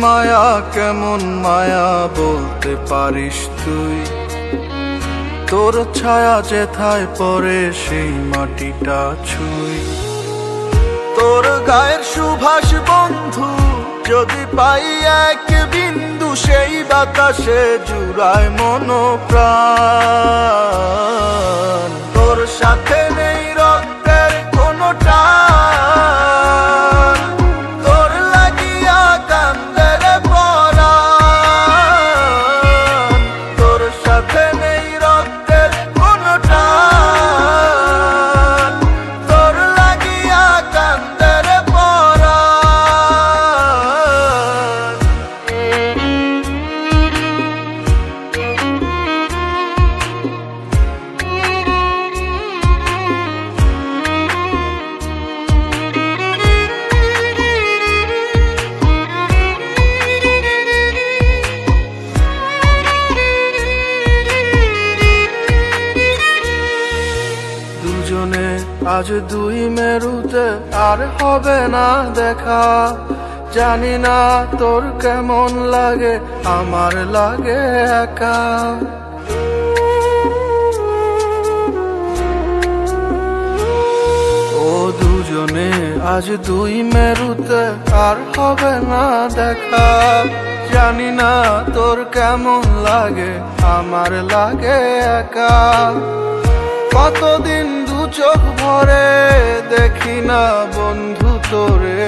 মায়া কেমন মায়া বলতে পারিস তুই? তোর ছায়া যেথায় পড়ে সেই মাটিটা ছুঁই। তোর গায়ের সুভাষ বন্ধু যদি পাই এক বিন্দু, সেই বাতাসে জুড়ায় মন প্রাণ। তোর সাথে নেই রক্তের কোনো টান, তোর লাগিয়া কান্দে রে পরাণ। তোর সাথে নেই রক্তের কোনো টান, তোর লাগিয়া কান্দে রে পরাণ। দুজনে আজ দুই মেরুতে আর হবে না দেখা। জানি না তোর কেমন লাগে, আমার লাগে একা। ও দুজনে আজ দুই মেরুতে আর হবে না দেখা। জানি না তোর কেমন লাগে, আমার লাগে একা। কতদিন দু চোখ ভরে দেখি না বন্ধু তোরে,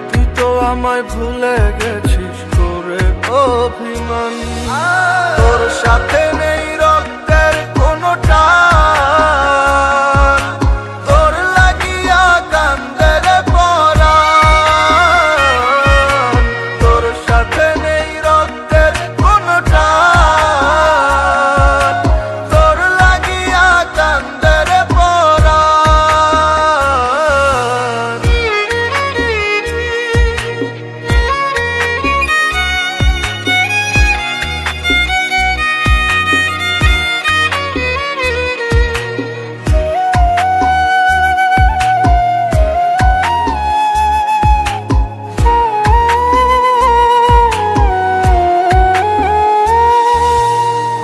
তুই তো আমায় ভুলে গেছিস করে অভিমান। তোর সাথে নেই রক্তের কোনো টান, তোর লাগিয়া কান্দে রে পরাণ। তোর সাথে নেই রক্তের কোনো টান, তোর লাগিয়া কান্দে রে পরাণ।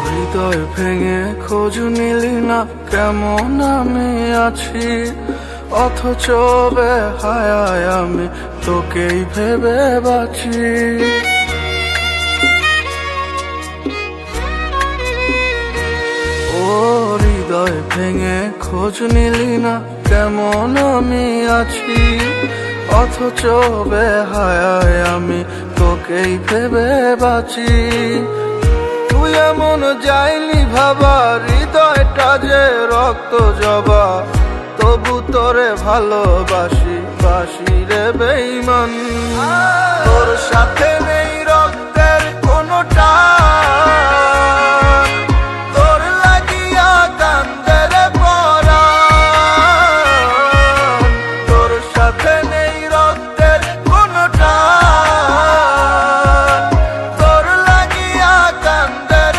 হৃদয় ভেঙে খোঁজ নিলি না কেমন আমি আছি, অথচ বেহায়ায় আমি তোকেই ভেবে বাঁচি। ও হৃদয় ভেঙে খোঁজ নিলি না কেমন আমি আছি, অথচ বেহায়ায় আমি তোকেই ভেবে বাঁচি। তুই এমন যাইনি ভাবা, হৃদয়টা যে রক্ত জবা, তবু তোরে ভালোবাসি বাসি রে বেঈমান। তোর সাথে